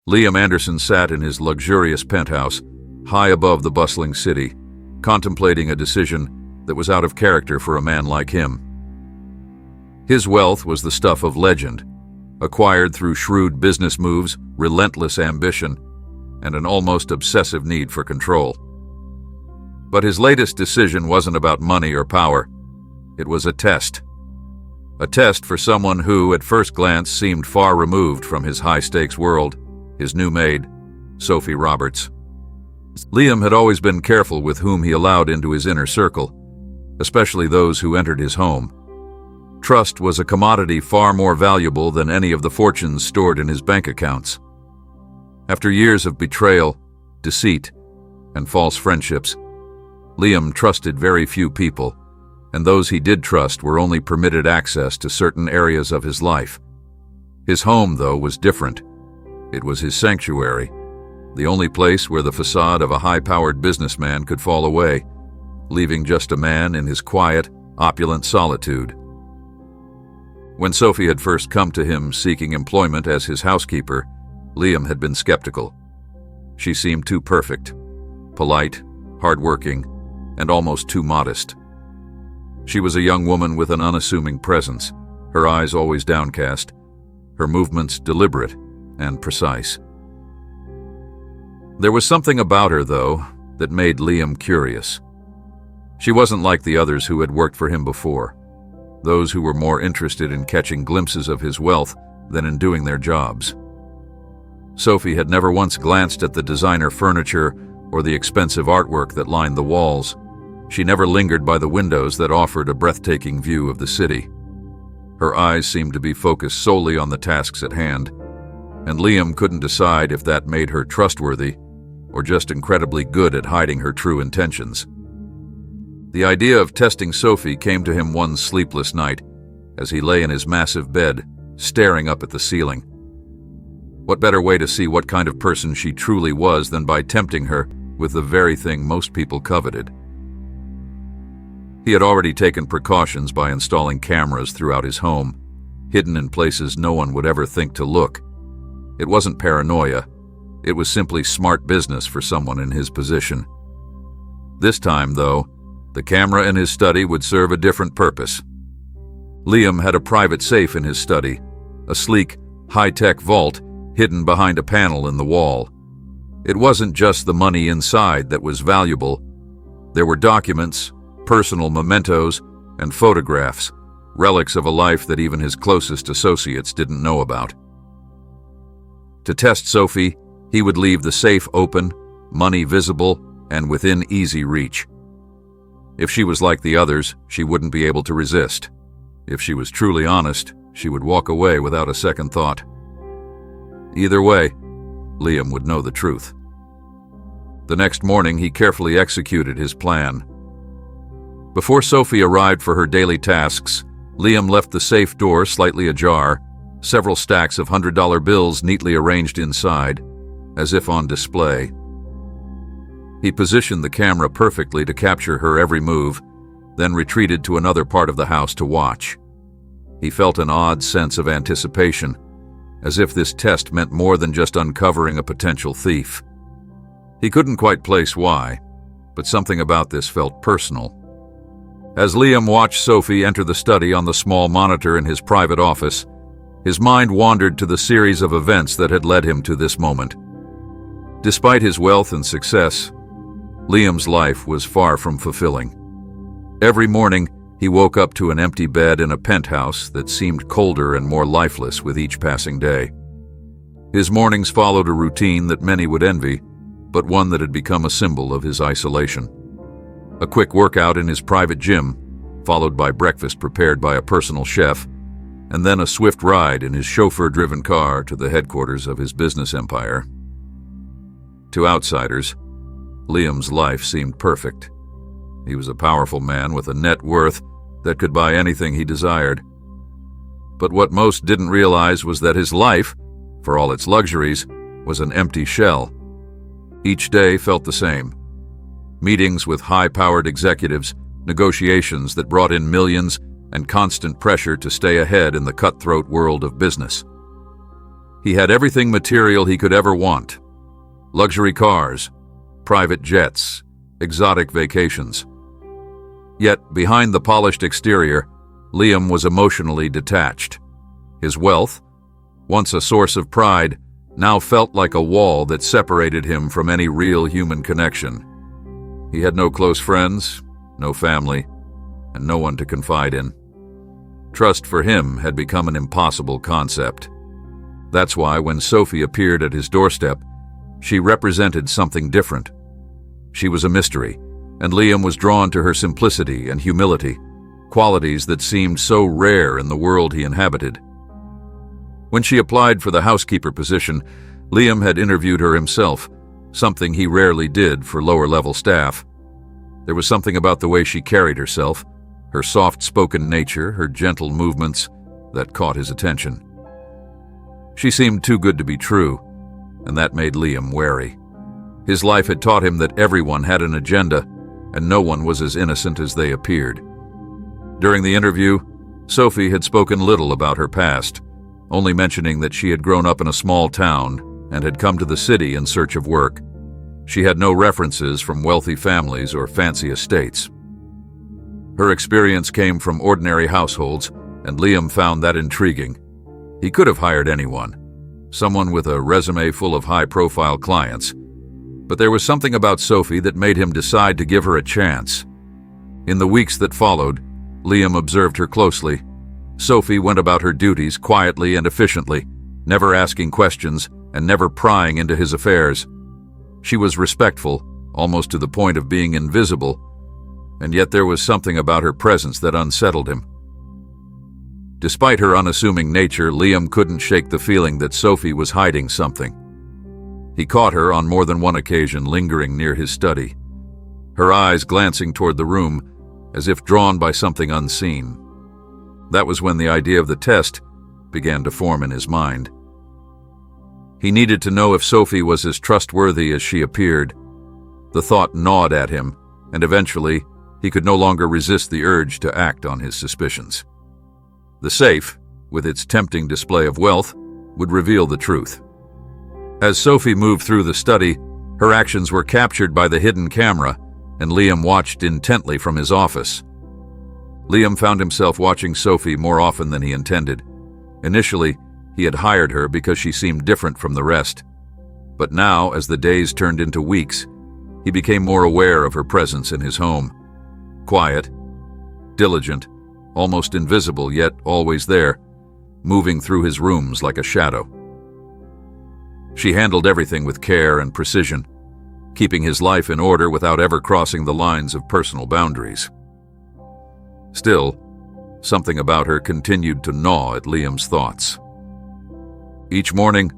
Liam Anderson sat in his luxurious penthouse, high above the bustling city, contemplating a decision that was out of character for a man like him. His wealth was the stuff of legend, acquired through shrewd business moves, relentless ambition, and an almost obsessive need for control. But his latest decision wasn't about money or power. It was a test. A test for someone who, at first glance, seemed far removed from his high-stakes world, his new maid, Sophie Roberts. Liam had always been careful with whom he allowed into his inner circle, especially those who entered his home. Trust was a commodity far more valuable than any of the fortunes stored in his bank accounts. After years of betrayal, deceit, and false friendships, Liam trusted very few people, and those he did trust were only permitted access to certain areas of his life. His home, though, was different. It was his sanctuary, the only place where the facade of a high-powered businessman could fall away, leaving just a man in his quiet, opulent solitude. When Sophie had first come to him seeking employment as his housekeeper, Liam had been skeptical. She seemed too perfect, polite, hardworking, and almost too modest. She was a young woman with an unassuming presence, her eyes always downcast, her movements deliberate and precise. There was something about her, though, that made Liam curious. She wasn't like the others who had worked for him before, those who were more interested in catching glimpses of his wealth than in doing their jobs. Sophie had never once glanced at the designer furniture or the expensive artwork that lined the walls. She never lingered by the windows that offered a breathtaking view of the city. Her eyes seemed to be focused solely on the tasks at hand, and Liam couldn't decide if that made her trustworthy or just incredibly good at hiding her true intentions. The idea of testing Sophie came to him one sleepless night as he lay in his massive bed, staring up at the ceiling. What better way to see what kind of person she truly was than by tempting her with the very thing most people coveted? He had already taken precautions by installing cameras throughout his home, hidden in places no one would ever think to look. It wasn't paranoia. It was simply smart business for someone in his position. This time, though, the camera in his study would serve a different purpose. Liam had a private safe in his study, a sleek, high-tech vault hidden behind a panel in the wall. It wasn't just the money inside that was valuable. There were documents, personal mementos, and photographs, relics of a life that even his closest associates didn't know about. To test Sophie, he would leave the safe open, money visible, and within easy reach. If she was like the others, she wouldn't be able to resist. If she was truly honest, she would walk away without a second thought. Either way, Liam would know the truth. The next morning, he carefully executed his plan. Before Sophie arrived for her daily tasks, Liam left the safe door slightly ajar, several stacks of $100 bills neatly arranged inside, as if on display. He positioned the camera perfectly to capture her every move, then retreated to another part of the house to watch. He felt an odd sense of anticipation, as if this test meant more than just uncovering a potential thief. He couldn't quite place why, but something about this felt personal. As Liam watched Sophie enter the study on the small monitor in his private office, his mind wandered to the series of events that had led him to this moment. Despite his wealth and success, Liam's life was far from fulfilling. Every morning, he woke up to an empty bed in a penthouse that seemed colder and more lifeless with each passing day. His mornings followed a routine that many would envy, but one that had become a symbol of his isolation. A quick workout in his private gym, followed by breakfast prepared by a personal chef, and then a swift ride in his chauffeur-driven car to the headquarters of his business empire. To outsiders, Liam's life seemed perfect. He was a powerful man with a net worth that could buy anything he desired. But what most didn't realize was that his life, for all its luxuries, was an empty shell. Each day felt the same. Meetings with high-powered executives, negotiations that brought in millions, and constant pressure to stay ahead in the cutthroat world of business. He had everything material he could ever want. Luxury cars, private jets, exotic vacations. Yet, behind the polished exterior, Liam was emotionally detached. His wealth, once a source of pride, now felt like a wall that separated him from any real human connection. He had no close friends, no family, and no one to confide in. Trust for him had become an impossible concept. That's why when Sophie appeared at his doorstep, she represented something different. She was a mystery, and Liam was drawn to her simplicity and humility, qualities that seemed so rare in the world he inhabited. When she applied for the housekeeper position, Liam had interviewed her himself, something he rarely did for lower-level staff. There was something about the way she carried herself, her soft-spoken nature, her gentle movements, that caught his attention. She seemed too good to be true, and that made Liam wary. His life had taught him that everyone had an agenda, and no one was as innocent as they appeared. During the interview, Sophie had spoken little about her past, only mentioning that she had grown up in a small town and had come to the city in search of work. She had no references from wealthy families or fancy estates. Her experience came from ordinary households, and Liam found that intriguing. He could have hired anyone, someone with a resume full of high-profile clients, but there was something about Sophie that made him decide to give her a chance. In the weeks that followed, Liam observed her closely. Sophie went about her duties quietly and efficiently, never asking questions and never prying into his affairs. She was respectful, almost to the point of being invisible, and yet there was something about her presence that unsettled him. Despite her unassuming nature, Liam couldn't shake the feeling that Sophie was hiding something. He caught her on more than one occasion lingering near his study, her eyes glancing toward the room as if drawn by something unseen. That was when the idea of the test began to form in his mind. He needed to know if Sophie was as trustworthy as she appeared. The thought gnawed at him, and eventually he could no longer resist the urge to act on his suspicions. The safe, with its tempting display of wealth, would reveal the truth. As Sophie moved through the study, her actions were captured by the hidden camera, and Liam watched intently from his office. Liam found himself watching Sophie more often than he intended. Initially, he had hired her because she seemed different from the rest. But now, as the days turned into weeks, he became more aware of her presence in his home. Quiet, diligent, almost invisible, yet always there, moving through his rooms like a shadow. She handled everything with care and precision, keeping his life in order without ever crossing the lines of personal boundaries. Still, something about her continued to gnaw at Liam's thoughts. Each morning,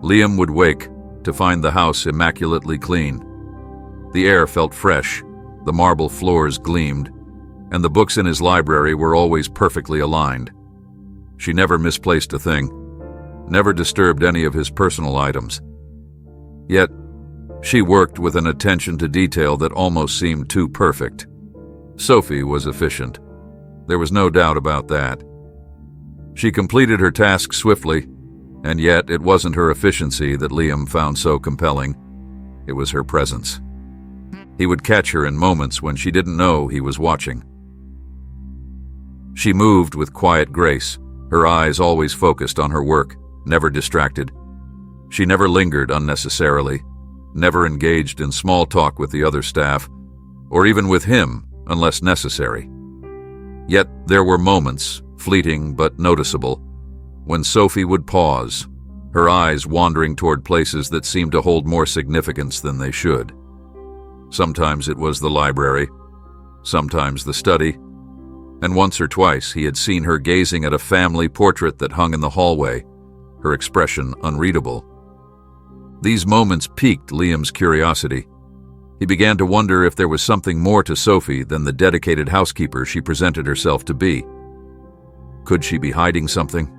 Liam would wake to find the house immaculately clean. The air felt fresh, the marble floors gleamed, and the books in his library were always perfectly aligned. She never misplaced a thing, never disturbed any of his personal items. Yet, she worked with an attention to detail that almost seemed too perfect. Sophie was efficient. There was no doubt about that. She completed her task swiftly, and yet it wasn't her efficiency that Liam found so compelling. It was her presence. He would catch her in moments when she didn't know he was watching. She moved with quiet grace, her eyes always focused on her work, never distracted. She never lingered unnecessarily, never engaged in small talk with the other staff, or even with him unless necessary. Yet there were moments, fleeting but noticeable, when Sophie would pause, her eyes wandering toward places that seemed to hold more significance than they should. Sometimes it was the library, sometimes the study, and once or twice he had seen her gazing at a family portrait that hung in the hallway, her expression unreadable. These moments piqued Liam's curiosity. He began to wonder if there was something more to Sophie than the dedicated housekeeper she presented herself to be. Could she be hiding something?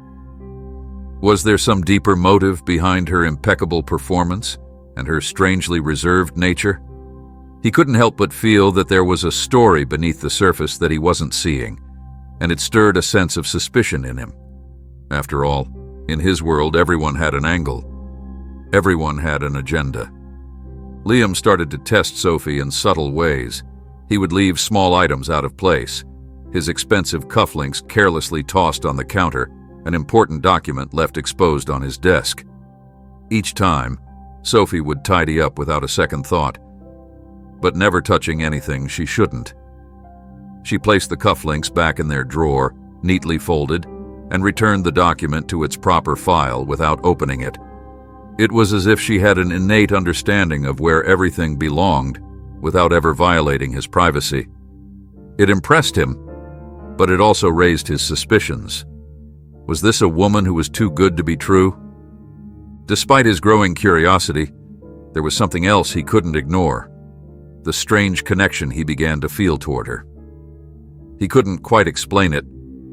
Was there some deeper motive behind her impeccable performance and her strangely reserved nature? He couldn't help but feel that there was a story beneath the surface that he wasn't seeing, and it stirred a sense of suspicion in him. After all, In his world, everyone had an angle. Everyone had an agenda. Liam started to test Sophie in subtle ways. He would leave small items out of place, his expensive cufflinks carelessly tossed on the counter, an important document left exposed on his desk. Each time, Sophie would tidy up without a second thought, but never touching anything she shouldn't. She placed the cufflinks back in their drawer, neatly folded, and returned the document to its proper file without opening it. It was as if she had an innate understanding of where everything belonged without ever violating his privacy. It impressed him, but it also raised his suspicions. Was this a woman who was too good to be true? Despite his growing curiosity, there was something else he couldn't ignore, the strange connection he began to feel toward her. He couldn't quite explain it,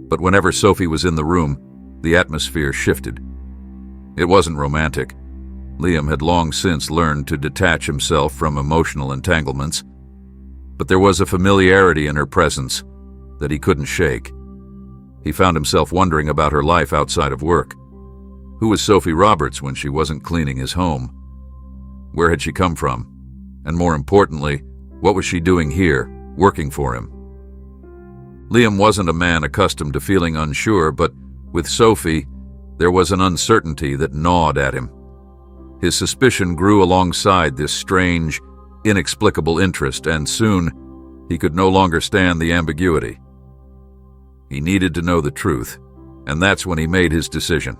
but whenever Sophie was in the room, the atmosphere shifted. It wasn't romantic. Liam had long since learned to detach himself from emotional entanglements, but there was a familiarity in her presence that he couldn't shake. He found himself wondering about her life outside of work. Who was Sophie Roberts when she wasn't cleaning his home? Where had she come from? And more importantly, what was she doing here, working for him? Liam wasn't a man accustomed to feeling unsure, but with Sophie, there was an uncertainty that gnawed at him. His suspicion grew alongside this strange, inexplicable interest, and soon he could no longer stand the ambiguity. He needed to know the truth, and that's when he made his decision.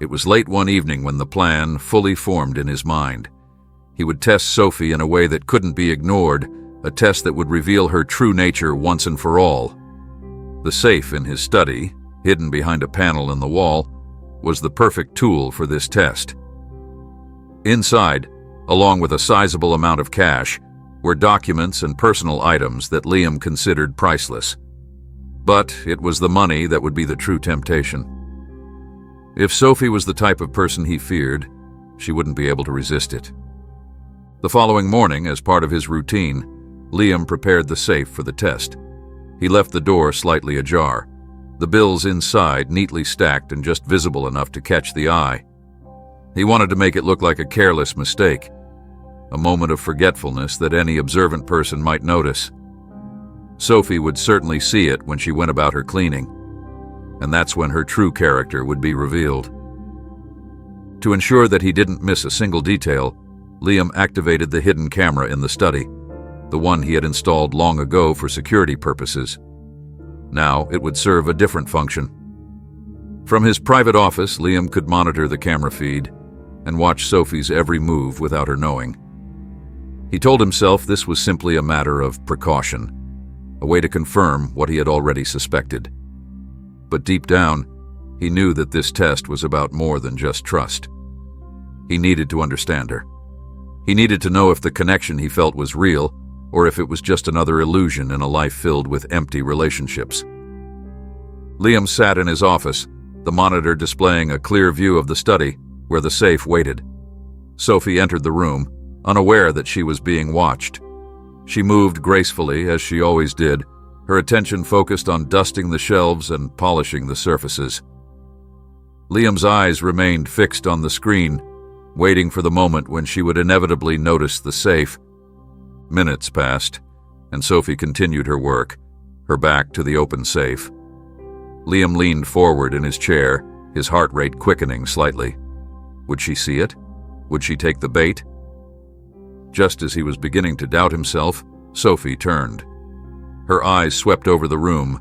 It was late one evening when the plan fully formed in his mind. He would test Sophie in a way that couldn't be ignored, a test that would reveal her true nature once and for all. The safe in his study, hidden behind a panel in the wall, was the perfect tool for this test. Inside, along with a sizable amount of cash, were documents and personal items that Liam considered priceless. But it was the money that would be the true temptation. If Sophie was the type of person he feared, she wouldn't be able to resist it. The following morning, as part of his routine, Liam prepared the safe for the test. He left the door slightly ajar, the bills inside neatly stacked and just visible enough to catch the eye. He wanted to make it look like a careless mistake, a moment of forgetfulness that any observant person might notice. Sophie would certainly see it when she went about her cleaning, and that's when her true character would be revealed. To ensure that he didn't miss a single detail, Liam activated the hidden camera in the study, the one he had installed long ago for security purposes. Now it would serve a different function. From his private office, Liam could monitor the camera feed and watch Sophie's every move without her knowing. He told himself this was simply a matter of precaution, a way to confirm what he had already suspected. But deep down, he knew that this test was about more than just trust. He needed to understand her. He needed to know if the connection he felt was real, or if it was just another illusion in a life filled with empty relationships. Liam sat in his office, the monitor displaying a clear view of the study where the safe waited. Sophie entered the room, unaware that she was being watched. She moved gracefully, as she always did, her attention focused on dusting the shelves and polishing the surfaces. Liam's eyes remained fixed on the screen, waiting for the moment when she would inevitably notice the safe. Minutes passed, and Sophie continued her work, her back to the open safe. Liam leaned forward in his chair, his heart rate quickening slightly. Would she see it? Would she take the bait? Just as he was beginning to doubt himself, Sophie turned. Her eyes swept over the room,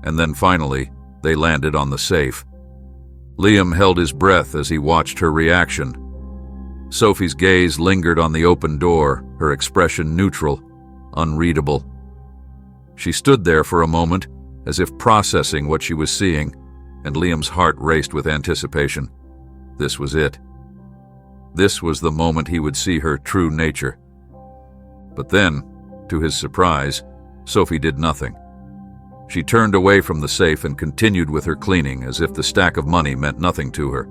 and then finally, they landed on the safe. Liam held his breath as he watched her reaction. Sophie's gaze lingered on the open door, her expression neutral, unreadable. She stood there for a moment, as if processing what she was seeing, and Liam's heart raced with anticipation. This was it. This was the moment he would see her true nature. But then, to his surprise, Sophie did nothing. She turned away from the safe and continued with her cleaning as if the stack of money meant nothing to her.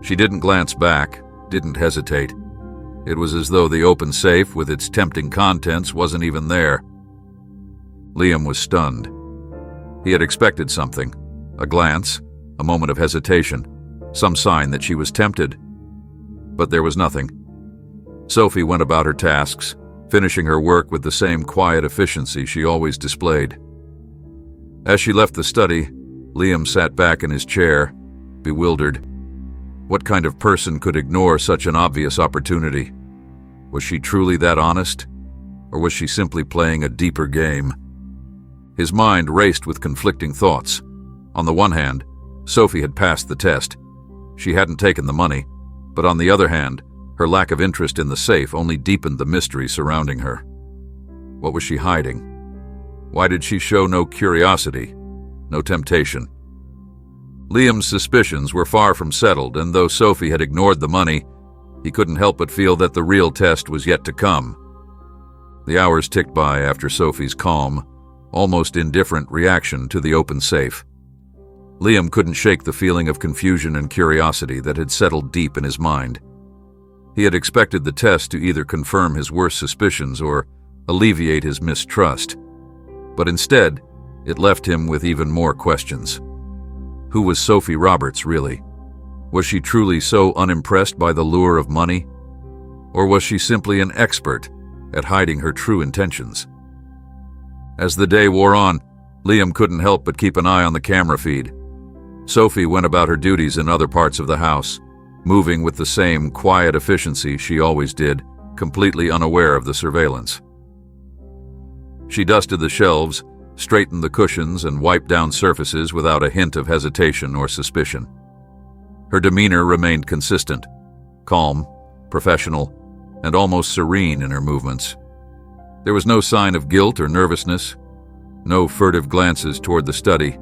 She didn't glance back, didn't hesitate. It was as though the open safe with its tempting contents wasn't even there. Liam was stunned. He had expected something, a glance, a moment of hesitation, some sign that she was tempted. But there was nothing. Sophie went about her tasks, finishing her work with the same quiet efficiency she always displayed. As she left the study, Liam sat back in his chair, bewildered. What kind of person could ignore such an obvious opportunity? Was she truly that honest? Or was she simply playing a deeper game? His mind raced with conflicting thoughts. On the one hand, Sophie had passed the test. She hadn't taken the money, but on the other hand, her lack of interest in the safe only deepened the mystery surrounding her. What was she hiding? Why did she show no curiosity, no temptation? Liam's suspicions were far from settled, and though Sophie had ignored the money, he couldn't help but feel that the real test was yet to come. The hours ticked by after Sophie's calm, almost indifferent reaction to the open safe. Liam couldn't shake the feeling of confusion and curiosity that had settled deep in his mind. He had expected the test to either confirm his worst suspicions or alleviate his mistrust. But instead, it left him with even more questions. Who was Sophie Roberts, really? Was she truly so unimpressed by the lure of money? Or was she simply an expert at hiding her true intentions? As the day wore on, Liam couldn't help but keep an eye on the camera feed. Sophie went about her duties in other parts of the house, moving with the same quiet efficiency she always did, completely unaware of the surveillance. She dusted the shelves, straightened the cushions, and wiped down surfaces without a hint of hesitation or suspicion. Her demeanor remained consistent, calm, professional, and almost serene in her movements. There was no sign of guilt or nervousness, no furtive glances toward the study,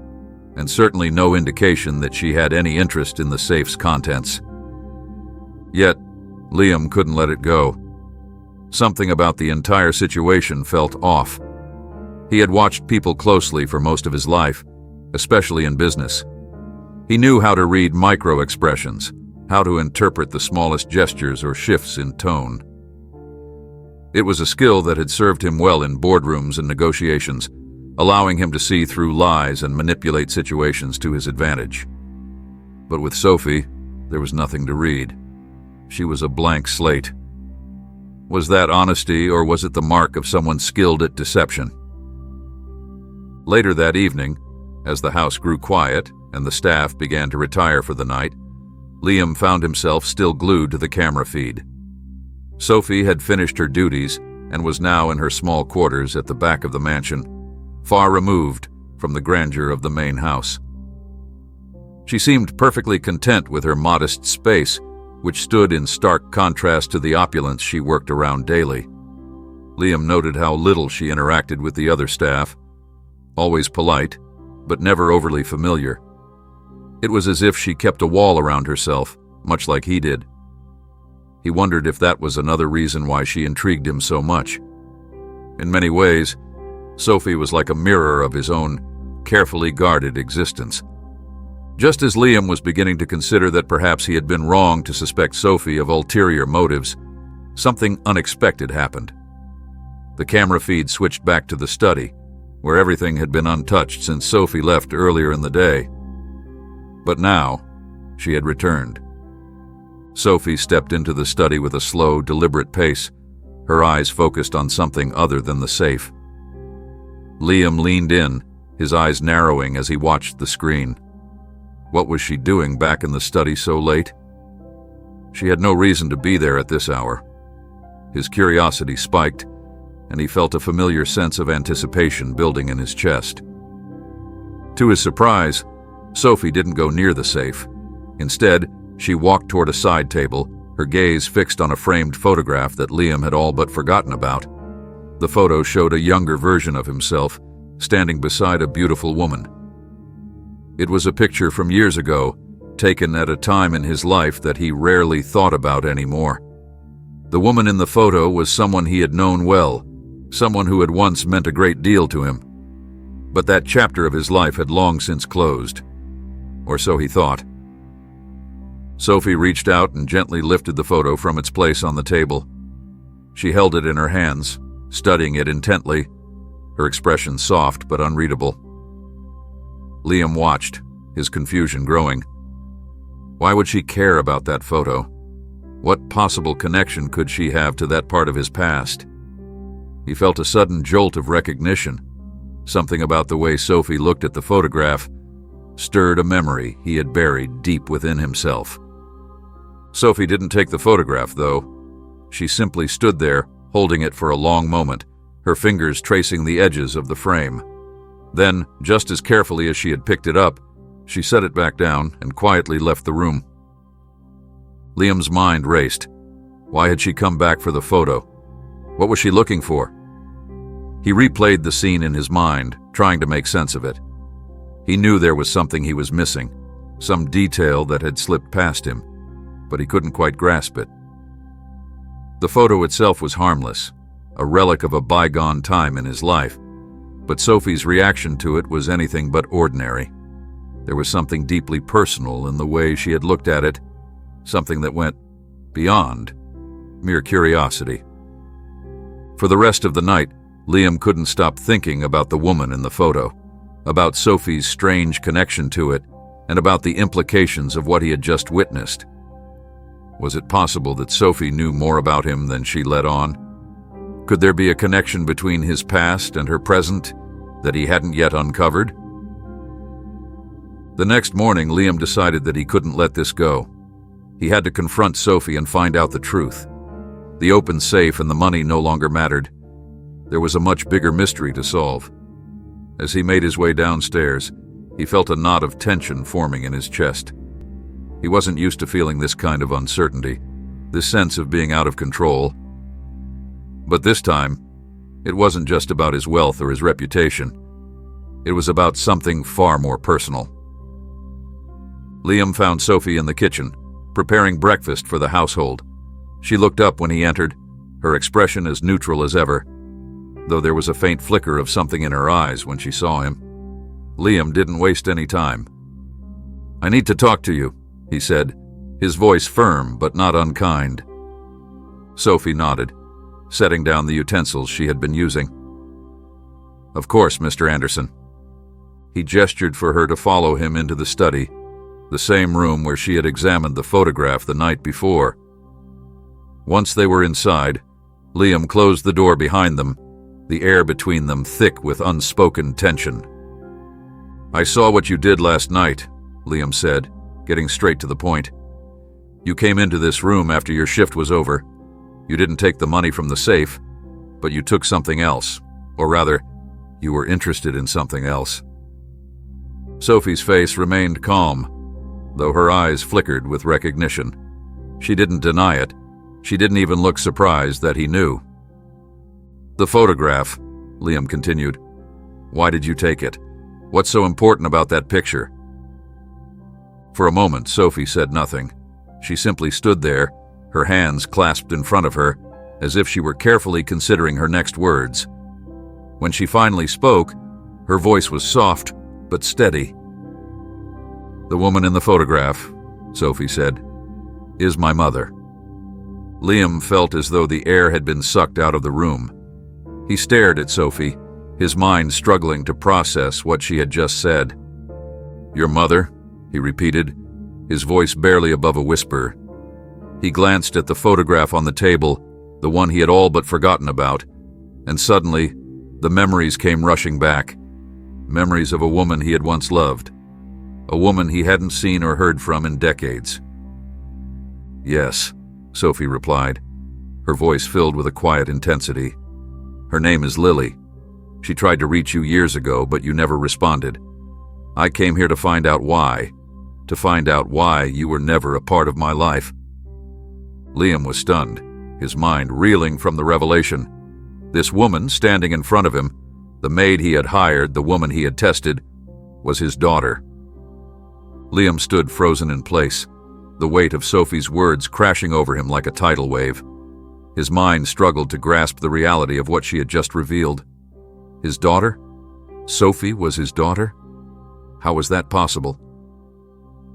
and certainly no indication that she had any interest in the safe's contents. Yet, Liam couldn't let it go. Something about the entire situation felt off. He had watched people closely for most of his life, especially in business. He knew how to read micro-expressions, how to interpret the smallest gestures or shifts in tone. It was a skill that had served him well in boardrooms and negotiations, allowing him to see through lies and manipulate situations to his advantage. But with Sophie, there was nothing to read. She was a blank slate. Was that honesty, or was it the mark of someone skilled at deception? Later that evening, as the house grew quiet and the staff began to retire for the night, Liam found himself still glued to the camera feed. Sophie had finished her duties and was now in her small quarters at the back of the mansion, far removed from the grandeur of the main house. She seemed perfectly content with her modest space, which stood in stark contrast to the opulence she worked around daily. Liam noted how little she interacted with the other staff, always polite, but never overly familiar. It was as if she kept a wall around herself, much like he did. He wondered if that was another reason why she intrigued him so much. In many ways, Sophie was like a mirror of his own carefully guarded existence. Just as Liam was beginning to consider that perhaps he had been wrong to suspect Sophie of ulterior motives, something unexpected happened. The camera feed switched back to the study, where everything had been untouched since Sophie left earlier in the day. But now, she had returned. Sophie stepped into the study with a slow, deliberate pace, her eyes focused on something other than the safe. Liam leaned in, his eyes narrowing as he watched the screen. What was she doing back in the study so late? She had no reason to be there at this hour. His curiosity spiked, and he felt a familiar sense of anticipation building in his chest. To his surprise, Sophie didn't go near the safe. Instead, she walked toward a side table, her gaze fixed on a framed photograph that Liam had all but forgotten about. The photo showed a younger version of himself, standing beside a beautiful woman. It was a picture from years ago, taken at a time in his life that he rarely thought about anymore. The woman in the photo was someone he had known well, someone who had once meant a great deal to him. But that chapter of his life had long since closed. Or so he thought. Sophie reached out and gently lifted the photo from its place on the table. She held it in her hands, studying it intently, her expression soft but unreadable. Liam watched, his confusion growing. Why would she care about that photo? What possible connection could she have to that part of his past? He felt a sudden jolt of recognition. Something about the way Sophie looked at the photograph stirred a memory he had buried deep within himself. Sophie didn't take the photograph, though. She simply stood there, holding it for a long moment, her fingers tracing the edges of the frame. Then, just as carefully as she had picked it up, she set it back down and quietly left the room. Liam's mind raced. Why had she come back for the photo? What was she looking for? He replayed the scene in his mind, trying to make sense of it. He knew there was something he was missing, some detail that had slipped past him, but he couldn't quite grasp it. The photo itself was harmless, a relic of a bygone time in his life, but Sophie's reaction to it was anything but ordinary. There was something deeply personal in the way she had looked at it, something that went beyond mere curiosity. For the rest of the night, Liam couldn't stop thinking about the woman in the photo, about Sophie's strange connection to it, and about the implications of what he had just witnessed. Was it possible that Sophie knew more about him than she let on? Could there be a connection between his past and her present that he hadn't yet uncovered? The next morning, Liam decided that he couldn't let this go. He had to confront Sophie and find out the truth. The open safe and the money no longer mattered. There was a much bigger mystery to solve. As he made his way downstairs, he felt a knot of tension forming in his chest. He wasn't used to feeling this kind of uncertainty, this sense of being out of control. But this time, it wasn't just about his wealth or his reputation. It was about something far more personal. Liam found Sophie in the kitchen, preparing breakfast for the household. She looked up when he entered, her expression as neutral as ever, though there was a faint flicker of something in her eyes when she saw him. Liam didn't waste any time. "I need to talk to you," he said, his voice firm but not unkind. Sophie nodded, setting down the utensils she had been using. "Of course, Mr. Anderson." He gestured for her to follow him into the study, the same room where she had examined the photograph the night before. Once they were inside, Liam closed the door behind them, the air between them thick with unspoken tension. "I saw what you did last night," Liam said, getting straight to the point. "You came into this room after your shift was over. You didn't take the money from the safe, but you took something else, or rather, you were interested in something else." Sophie's face remained calm, though her eyes flickered with recognition. She didn't deny it. She didn't even look surprised that he knew. "The photograph," Liam continued. "Why did you take it? What's so important about that picture?" For a moment, Sophie said nothing. She simply stood there, her hands clasped in front of her, as if she were carefully considering her next words. When she finally spoke, her voice was soft but steady. "The woman in the photograph," Sophie said, "is my mother." Liam felt as though the air had been sucked out of the room. He stared at Sophie, his mind struggling to process what she had just said. "Your mother?" he repeated, his voice barely above a whisper. He glanced at the photograph on the table, the one he had all but forgotten about, and suddenly, the memories came rushing back. Memories of a woman he had once loved, a woman he hadn't seen or heard from in decades. "Yes," Sophie replied, her voice filled with a quiet intensity. "Her name is Lily. She tried to reach you years ago, but you never responded. I came here to find out why you were never a part of my life." Liam was stunned, his mind reeling from the revelation. This woman standing in front of him, the maid he had hired, the woman he had tested, was his daughter. Liam stood frozen in place, the weight of Sophie's words crashing over him like a tidal wave. His mind struggled to grasp the reality of what she had just revealed. His daughter? Sophie was his daughter? How was that possible?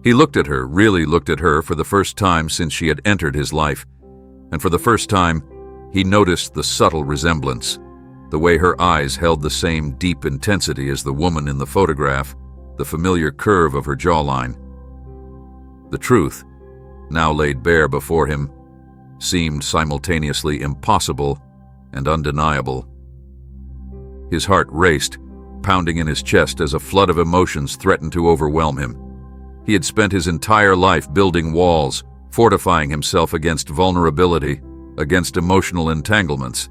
He looked at her, really looked at her for the first time since she had entered his life, and for the first time, he noticed the subtle resemblance, the way her eyes held the same deep intensity as the woman in the photograph, the familiar curve of her jawline. The truth, now laid bare before him, seemed simultaneously impossible and undeniable. His heart raced, pounding in his chest as a flood of emotions threatened to overwhelm him. He had spent his entire life building walls, fortifying himself against vulnerability, against emotional entanglements.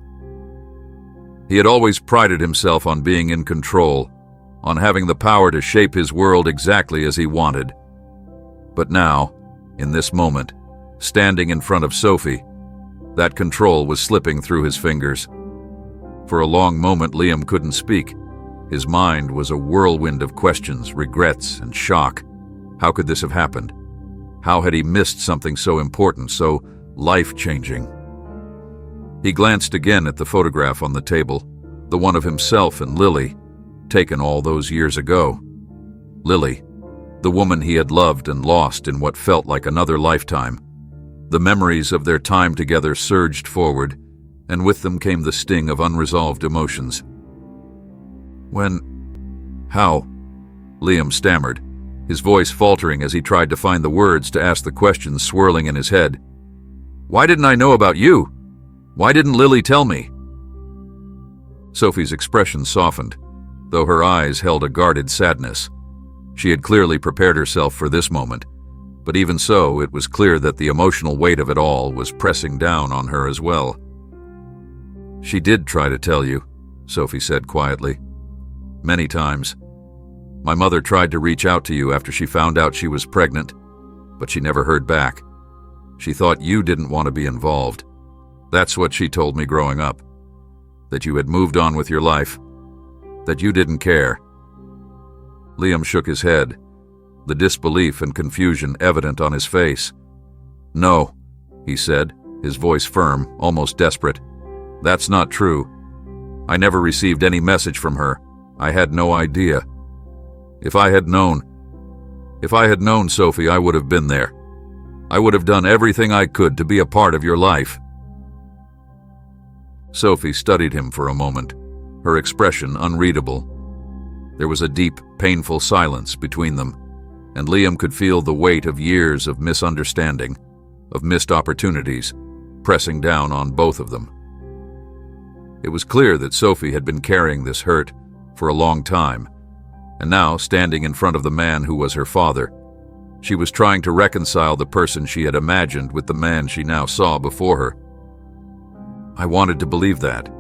He had always prided himself on being in control, on having the power to shape his world exactly as he wanted. But now, in this moment, standing in front of Sophie, that control was slipping through his fingers. For a long moment, Liam couldn't speak. His mind was a whirlwind of questions, regrets, and shock. How could this have happened? How had he missed something so important, so life-changing? He glanced again at the photograph on the table, the one of himself and Lily, taken all those years ago. Lily, the woman he had loved and lost in what felt like another lifetime. The memories of their time together surged forward, and with them came the sting of unresolved emotions. How? Liam stammered, his voice faltering as he tried to find the words to ask the questions swirling in his head. Why didn't I know about you? Why didn't Lily tell me? Sophie's expression softened, though her eyes held a guarded sadness. She had clearly prepared herself for this moment, but even so, it was clear that the emotional weight of it all was pressing down on her as well. She did try to tell you, Sophie said quietly. Many times. My mother tried to reach out to you after she found out she was pregnant, but she never heard back. She thought you didn't want to be involved. That's what she told me growing up. That you had moved on with your life. That you didn't care. Liam shook his head, the disbelief and confusion evident on his face. No, he said, his voice firm, almost desperate. That's not true. I never received any message from her. I had no idea. If I had known, Sophie, I would have been there. I would have done everything I could to be a part of your life. Sophie studied him for a moment, her expression unreadable. There was a deep, painful silence between them, and Liam could feel the weight of years of misunderstanding, of missed opportunities, pressing down on both of them. It was clear that Sophie had been carrying this hurt for a long time, and now, standing in front of the man who was her father, she was trying to reconcile the person she had imagined with the man she now saw before her. I wanted to believe that,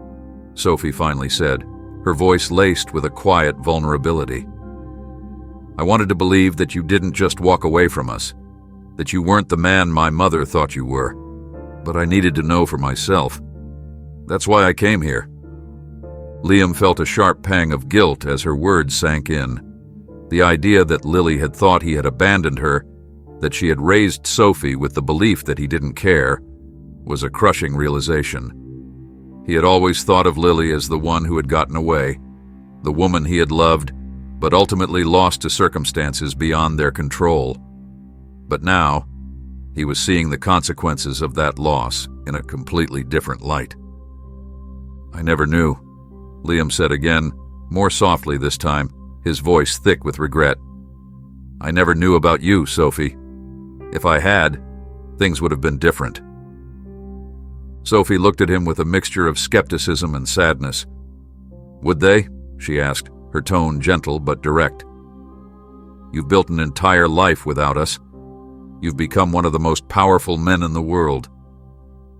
Sophie finally said, her voice laced with a quiet vulnerability. I wanted to believe that you didn't just walk away from us, that you weren't the man my mother thought you were, but I needed to know for myself. That's why I came here. Liam felt a sharp pang of guilt as her words sank in. The idea that Lily had thought he had abandoned her, that she had raised Sophie with the belief that he didn't care, was a crushing realization. He had always thought of Lily as the one who had gotten away, the woman he had loved, but ultimately lost to circumstances beyond their control. But now, he was seeing the consequences of that loss in a completely different light. I never knew, Liam said again, more softly this time, his voice thick with regret. I never knew about you, Sophie. If I had, things would have been different. Sophie looked at him with a mixture of skepticism and sadness. Would they? She asked, her tone gentle but direct. You've built an entire life without us. You've become one of the most powerful men in the world.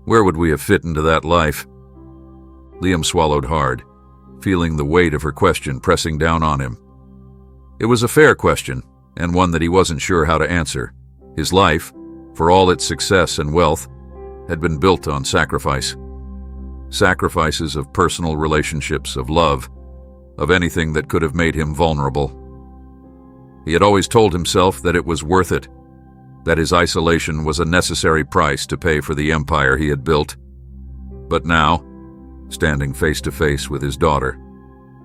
Where would we have fit into that life? Liam swallowed hard, feeling the weight of her question pressing down on him. It was a fair question, and one that he wasn't sure how to answer. His life, for all its success and wealth, had been built on sacrifice. Sacrifices of personal relationships, of love, of anything that could have made him vulnerable. He had always told himself that it was worth it, that his isolation was a necessary price to pay for the empire he had built. But now, standing face to face with his daughter,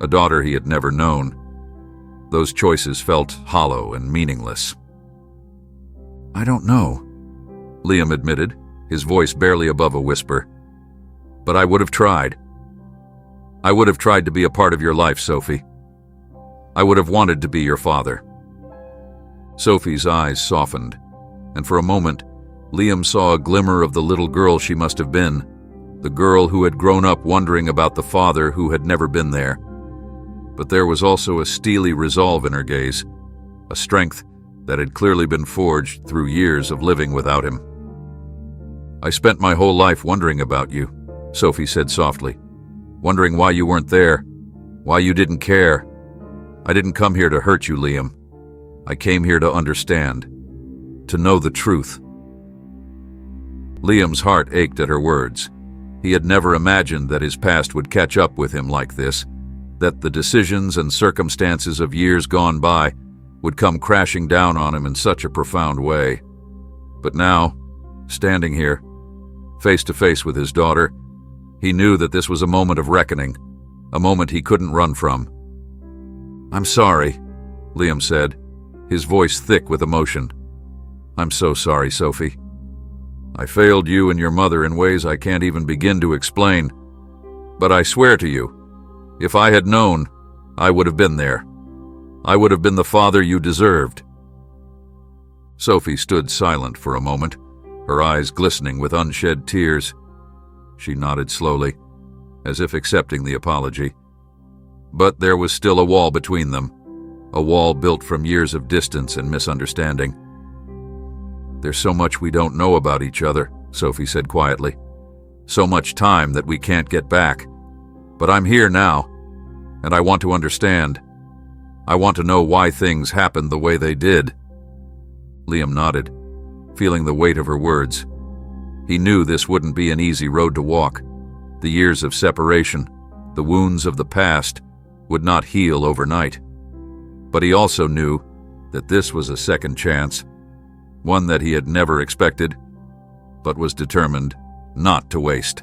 a daughter he had never known, those choices felt hollow and meaningless. I don't know, Liam admitted, his voice barely above a whisper. But I would have tried. I would have tried to be a part of your life, Sophie. I would have wanted to be your father, Sophie's eyes softened, and for a moment, Liam saw a glimmer of the little girl she must have been, the girl who had grown up wondering about the father who had never been there. But there was also a steely resolve in her gaze, a strength that had clearly been forged through years of living without him. "I spent my whole life wondering about you," Sophie said softly, "wondering why you weren't there, why you didn't care. I didn't come here to hurt you, Liam. I came here to understand, to know the truth." Liam's heart ached at her words. He had never imagined that his past would catch up with him like this, that the decisions and circumstances of years gone by would come crashing down on him in such a profound way. But now, standing here, face to face with his daughter, he knew that this was a moment of reckoning, a moment he couldn't run from. "I'm sorry," Liam said, his voice thick with emotion. "I'm so sorry, Sophie. I failed you and your mother in ways I can't even begin to explain. But I swear to you, if I had known, I would have been there. I would have been the father you deserved." Sophie stood silent for a moment, her eyes glistening with unshed tears. She nodded slowly, as if accepting the apology. But there was still a wall between them, a wall built from years of distance and misunderstanding. "There's so much we don't know about each other," Sophie said quietly. "So much time that we can't get back. But I'm here now, and I want to understand. I want to know why things happened the way they did." Liam nodded, feeling the weight of her words. He knew this wouldn't be an easy road to walk. The years of separation, the wounds of the past, would not heal overnight. But he also knew that this was a second chance, one that he had never expected, but was determined not to waste.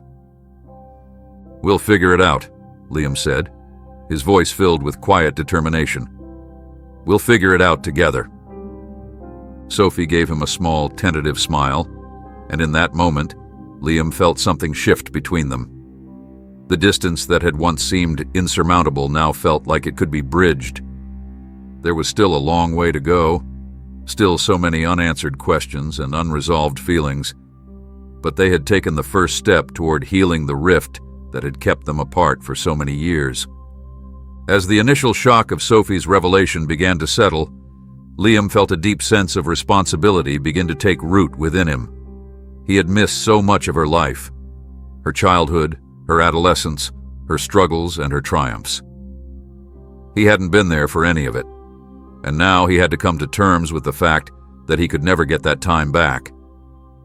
"We'll figure it out," Liam said, his voice filled with quiet determination. "We'll figure it out together." Sophie gave him a small, tentative smile, and in that moment, Liam felt something shift between them. The distance that had once seemed insurmountable now felt like it could be bridged. There was still a long way to go, still so many unanswered questions and unresolved feelings, but they had taken the first step toward healing the rift that had kept them apart for so many years. As the initial shock of Sophie's revelation began to settle, Liam felt a deep sense of responsibility begin to take root within him. He had missed so much of her life, her childhood, her adolescence, her struggles, and her triumphs. He hadn't been there for any of it, and now he had to come to terms with the fact that he could never get that time back.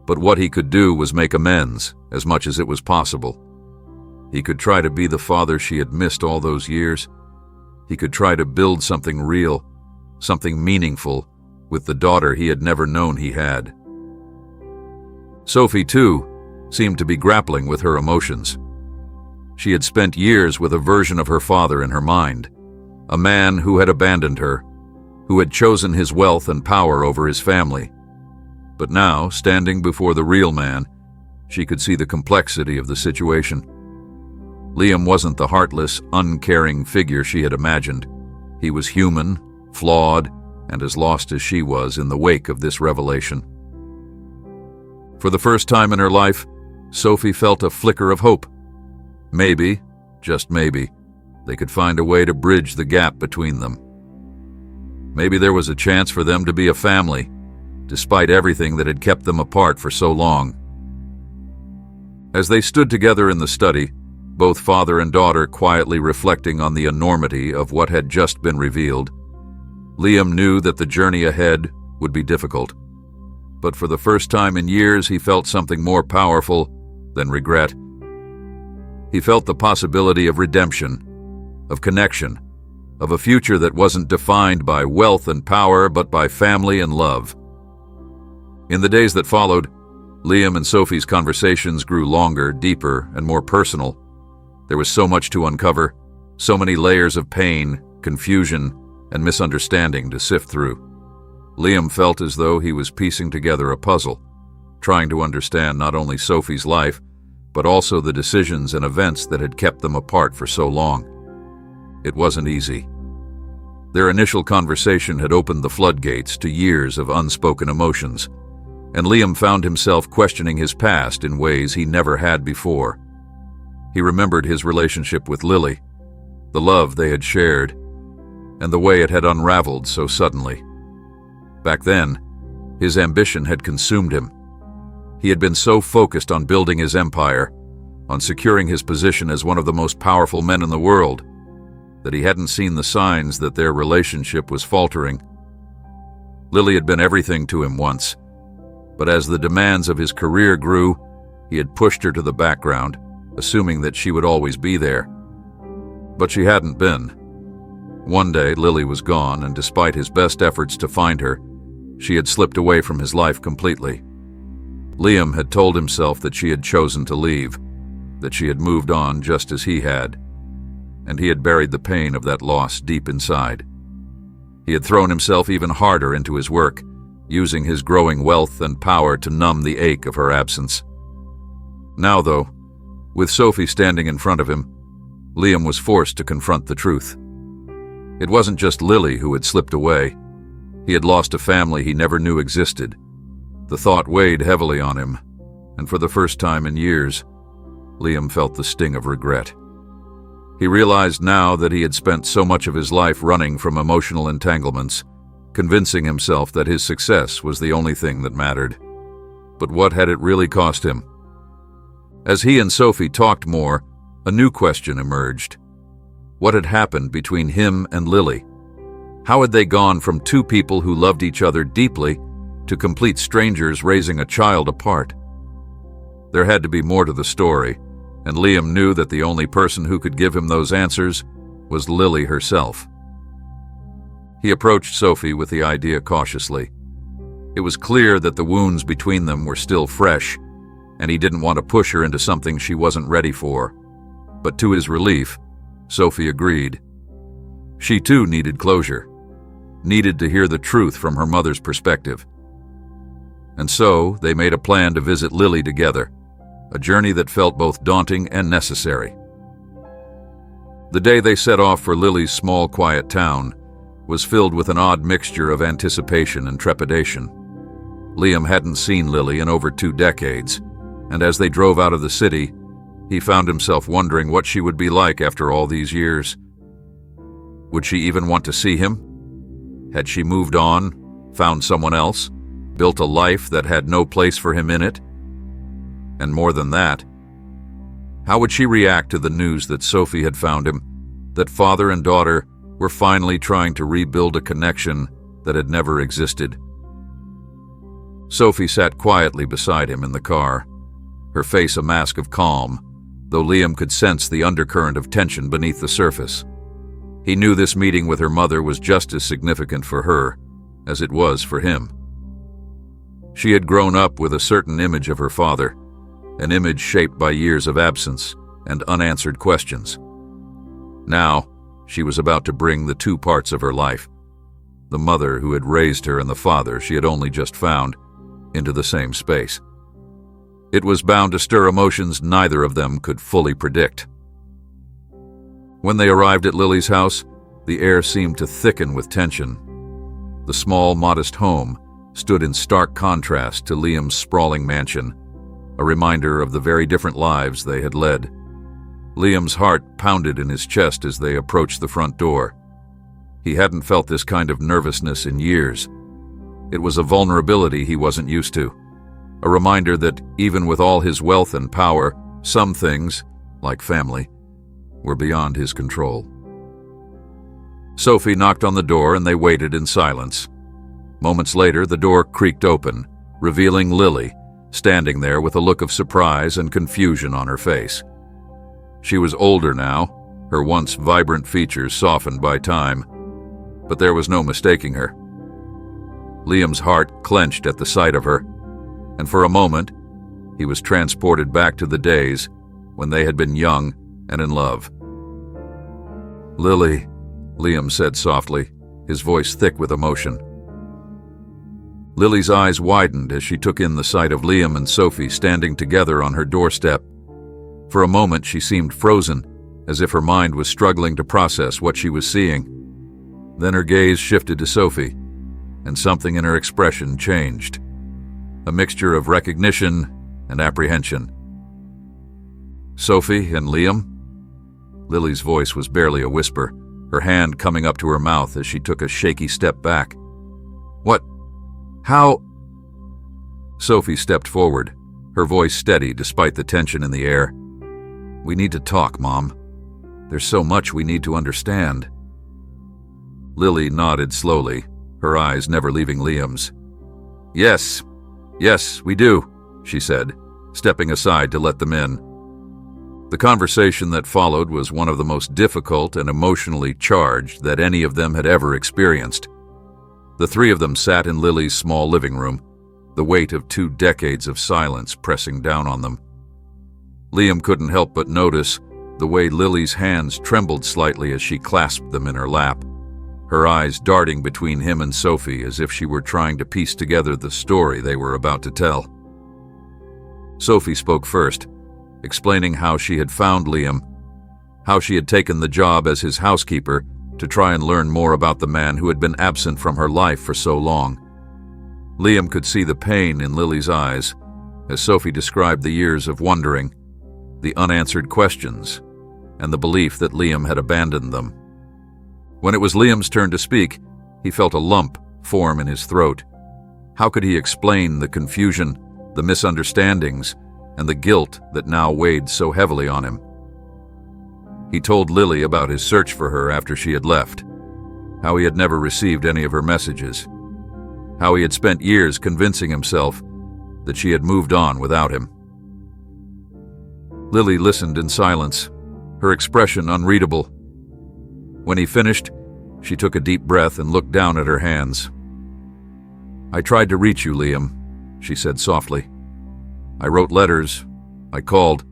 But what he could do was make amends as much as it was possible. He could try to be the father she had missed all those years. He could try to build something real, something meaningful, with the daughter he had never known he had. Sophie, too, seemed to be grappling with her emotions. She had spent years with a version of her father in her mind, a man who had abandoned her, who had chosen his wealth and power over his family. But now, standing before the real man, she could see the complexity of the situation. Liam wasn't the heartless, uncaring figure she had imagined. He was human, flawed, and as lost as she was in the wake of this revelation. For the first time in her life, Sophie felt a flicker of hope. Maybe, just maybe, they could find a way to bridge the gap between them. Maybe there was a chance for them to be a family, despite everything that had kept them apart for so long. As they stood together in the study, both father and daughter quietly reflecting on the enormity of what had just been revealed, Liam knew that the journey ahead would be difficult. But for the first time in years, he felt something more powerful than regret. He felt the possibility of redemption, of connection, of a future that wasn't defined by wealth and power, but by family and love. In the days that followed, Liam and Sophie's conversations grew longer, deeper, and more personal. There was so much to uncover, so many layers of pain, confusion, and misunderstanding to sift through. Liam felt as though he was piecing together a puzzle, trying to understand not only Sophie's life, but also the decisions and events that had kept them apart for so long. It wasn't easy. Their initial conversation had opened the floodgates to years of unspoken emotions, and Liam found himself questioning his past in ways he never had before. He remembered his relationship with Lily, the love they had shared, and the way it had unraveled so suddenly. Back then, his ambition had consumed him. He had been so focused on building his empire, on securing his position as one of the most powerful men in the world, that he hadn't seen the signs that their relationship was faltering. Lily had been everything to him once, but as the demands of his career grew, he had pushed her to the background, assuming that she would always be there. But she hadn't been. One day, Lily was gone, and despite his best efforts to find her, she had slipped away from his life completely. Liam had told himself that she had chosen to leave, that she had moved on just as he had, and he had buried the pain of that loss deep inside. He had thrown himself even harder into his work, using his growing wealth and power to numb the ache of her absence. Now, though, with Sophie standing in front of him, Liam was forced to confront the truth. It wasn't just Lily who had slipped away. He had lost a family he never knew existed. The thought weighed heavily on him, and for the first time in years, Liam felt the sting of regret. He realized now that he had spent so much of his life running from emotional entanglements, convincing himself that his success was the only thing that mattered. But what had it really cost him? As he and Sophie talked more, a new question emerged. What had happened between him and Lily? How had they gone from two people who loved each other deeply to complete strangers raising a child apart? There had to be more to the story, and Liam knew that the only person who could give him those answers was Lily herself. He approached Sophie with the idea cautiously. It was clear that the wounds between them were still fresh, and he didn't want to push her into something she wasn't ready for. But to his relief, Sophie agreed. She too needed closure, needed to hear the truth from her mother's perspective. And so they made a plan to visit Lily together, a journey that felt both daunting and necessary. The day they set off for Lily's small, quiet town was filled with an odd mixture of anticipation and trepidation. Liam hadn't seen Lily in over 2 decades, and as they drove out of the city, he found himself wondering what she would be like after all these years. Would she even want to see him? Had she moved on, found someone else, built a life that had no place for him in it? And more than that, how would she react to the news that Sophie had found him, that father and daughter were finally trying to rebuild a connection that had never existed? Sophie sat quietly beside him in the car, her face a mask of calm, though Liam could sense the undercurrent of tension beneath the surface. He knew this meeting with her mother was just as significant for her as it was for him. She had grown up with a certain image of her father, an image shaped by years of absence and unanswered questions. Now, she was about to bring the two parts of her life, the mother who had raised her and the father she had only just found, into the same space. It was bound to stir emotions neither of them could fully predict. When they arrived at Lily's house, the air seemed to thicken with tension. The small, modest home stood in stark contrast to Liam's sprawling mansion, a reminder of the very different lives they had led. Liam's heart pounded in his chest as they approached the front door. He hadn't felt this kind of nervousness in years. It was a vulnerability he wasn't used to, a reminder that even with all his wealth and power, some things, like family, were beyond his control. Sophie knocked on the door and they waited in silence. Moments later, the door creaked open, revealing Lily, standing there with a look of surprise and confusion on her face. She was older now, her once vibrant features softened by time, but there was no mistaking her. Liam's heart clenched at the sight of her, and for a moment, he was transported back to the days when they had been young and in love. "Lily," Liam said softly, his voice thick with emotion. Lily's eyes widened as she took in the sight of Liam and Sophie standing together on her doorstep. For a moment, she seemed frozen, as if her mind was struggling to process what she was seeing. Then her gaze shifted to Sophie, and something in her expression changed. A mixture of recognition and apprehension. "Sophie and Liam?" Lily's voice was barely a whisper, her hand coming up to her mouth as she took a shaky step back. "What? How?" Sophie stepped forward, her voice steady despite the tension in the air. "We need to talk, Mom. There's so much we need to understand." Lily nodded slowly, her eyes never leaving Liam's. Yes, we do," she said, stepping aside to let them in. The conversation that followed was one of the most difficult and emotionally charged that any of them had ever experienced. The three of them sat in Lily's small living room, the weight of 2 decades of silence pressing down on them. Liam couldn't help but notice the way Lily's hands trembled slightly as she clasped them in her lap, her eyes darting between him and Sophie as if she were trying to piece together the story they were about to tell. Sophie spoke first, explaining how she had found Liam, how she had taken the job as his housekeeper to try and learn more about the man who had been absent from her life for so long. Liam could see the pain in Lily's eyes as Sophie described the years of wondering, the unanswered questions, and the belief that Liam had abandoned them. When it was Liam's turn to speak, he felt a lump form in his throat. How could he explain the confusion, the misunderstandings, and the guilt that now weighed so heavily on him? He told Lily about his search for her after she had left, how he had never received any of her messages, how he had spent years convincing himself that she had moved on without him. Lily listened in silence, her expression unreadable. When he finished, she took a deep breath and looked down at her hands. "I tried to reach you, Liam," she said softly. "I wrote letters, I called,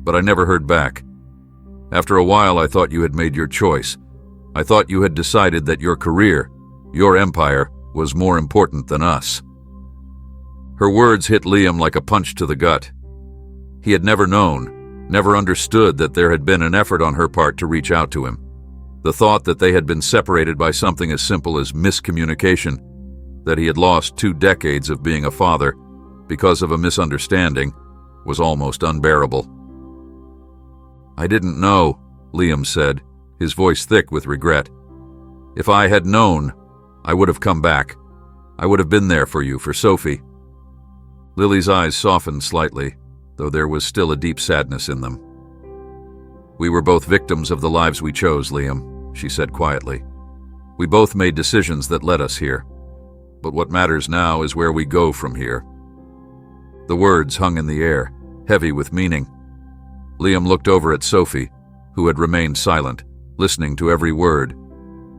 but I never heard back. After a while, I thought you had made your choice. I thought you had decided that your career, your empire, was more important than us." Her words hit Liam like a punch to the gut. He had never known, never understood that there had been an effort on her part to reach out to him. The thought that they had been separated by something as simple as miscommunication, that he had lost 2 decades of being a father because of a misunderstanding, was almost unbearable. "I didn't know," Liam said, his voice thick with regret. "If I had known, I would have come back. I would have been there for you, for Sophie." Lily's eyes softened slightly, though there was still a deep sadness in them. "We were both victims of the lives we chose, Liam," she said quietly. "We both made decisions that led us here. But what matters now is where we go from here." The words hung in the air, heavy with meaning. Liam looked over at Sophie, who had remained silent, listening to every word.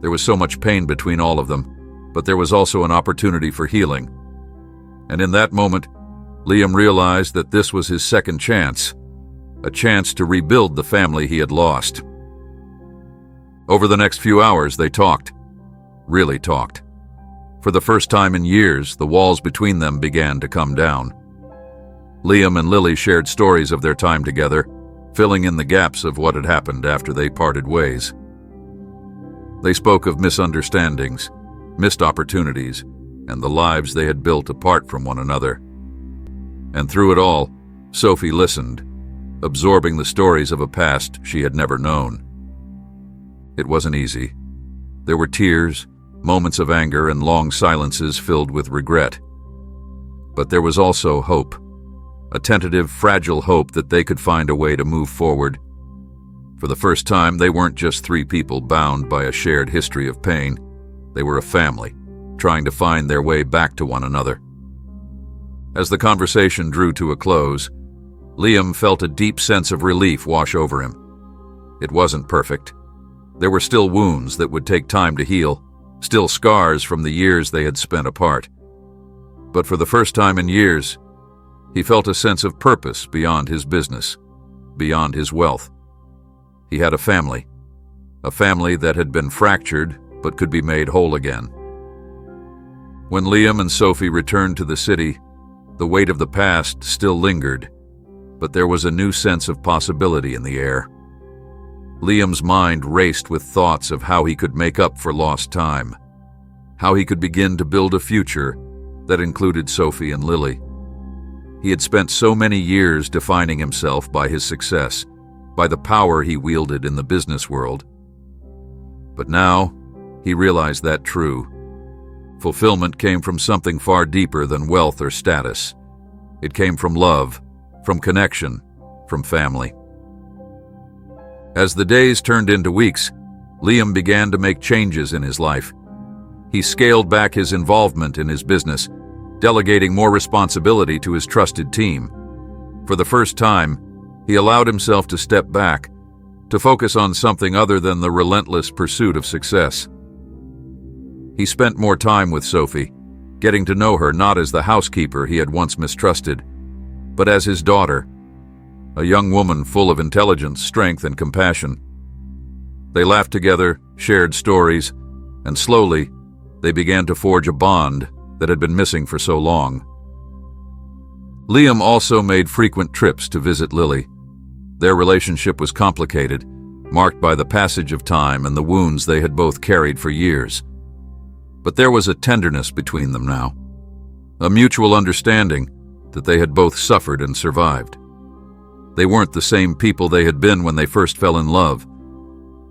There was so much pain between all of them, but there was also an opportunity for healing. And in that moment, Liam realized that this was his second chance, a chance to rebuild the family he had lost. Over the next few hours, they talked. Really talked. For the first time in years, the walls between them began to come down. Liam and Lily shared stories of their time together, filling in the gaps of what had happened after they parted ways. They spoke of misunderstandings, missed opportunities, and the lives they had built apart from one another. And through it all, Sophie listened, absorbing the stories of a past she had never known. It wasn't easy. There were tears, moments of anger, and long silences filled with regret. But there was also hope, a tentative, fragile hope that they could find a way to move forward. For the first time, they weren't just 3 people bound by a shared history of pain. They were a family, trying to find their way back to one another. As the conversation drew to a close, Liam felt a deep sense of relief wash over him. It wasn't perfect. There were still wounds that would take time to heal, still scars from the years they had spent apart. But for the first time in years, he felt a sense of purpose beyond his business, beyond his wealth. He had a family that had been fractured but could be made whole again. When Liam and Sophie returned to the city, the weight of the past still lingered, but there was a new sense of possibility in the air. Liam's mind raced with thoughts of how he could make up for lost time, how he could begin to build a future that included Sophie and Lily. He had spent so many years defining himself by his success, by the power he wielded in the business world. But now, he realized that true fulfillment came from something far deeper than wealth or status. It came from love, from connection, from family. As the days turned into weeks, Liam began to make changes in his life. He scaled back his involvement in his business, delegating more responsibility to his trusted team. For the first time, he allowed himself to step back, to focus on something other than the relentless pursuit of success. He spent more time with Sophie, getting to know her not as the housekeeper he had once mistrusted, but as his daughter, a young woman full of intelligence, strength, and compassion. They laughed together, shared stories, and slowly, they began to forge a bond that had been missing for so long. Liam also made frequent trips to visit Lily. Their relationship was complicated, marked by the passage of time and the wounds they had both carried for years. But there was a tenderness between them now, a mutual understanding that they had both suffered and survived. They weren't the same people they had been when they first fell in love,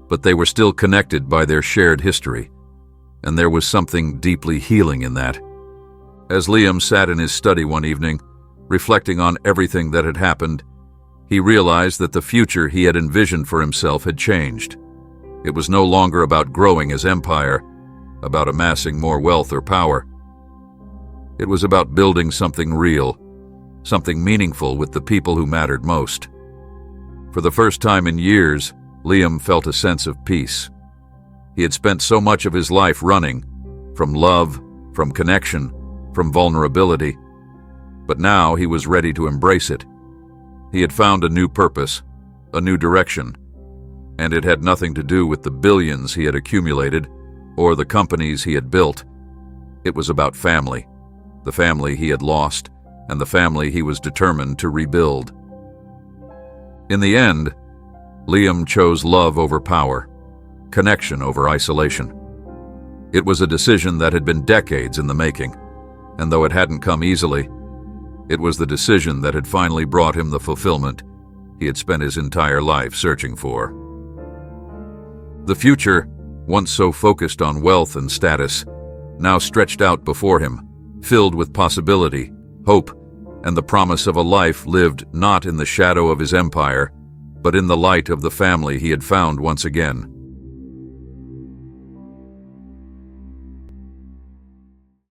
but they were still connected by their shared history, and there was something deeply healing in that. As Liam sat in his study one evening, reflecting on everything that had happened, he realized that the future he had envisioned for himself had changed. It was no longer about growing his empire, about amassing more wealth or power. It was about building something real, something meaningful with the people who mattered most. For the first time in years, Liam felt a sense of peace. He had spent so much of his life running, from love, from connection, from vulnerability, but now he was ready to embrace it. He had found a new purpose, a new direction, and it had nothing to do with the billions he had accumulated or the companies he had built. It was about family, the family he had lost, and the family he was determined to rebuild. In the end, Liam chose love over power, connection over isolation. It was a decision that had been decades in the making, and though it hadn't come easily, it was the decision that had finally brought him the fulfillment he had spent his entire life searching for. The future, once so focused on wealth and status, now stretched out before him, filled with possibility, hope, and the promise of a life lived not in the shadow of his empire, but in the light of the family he had found once again.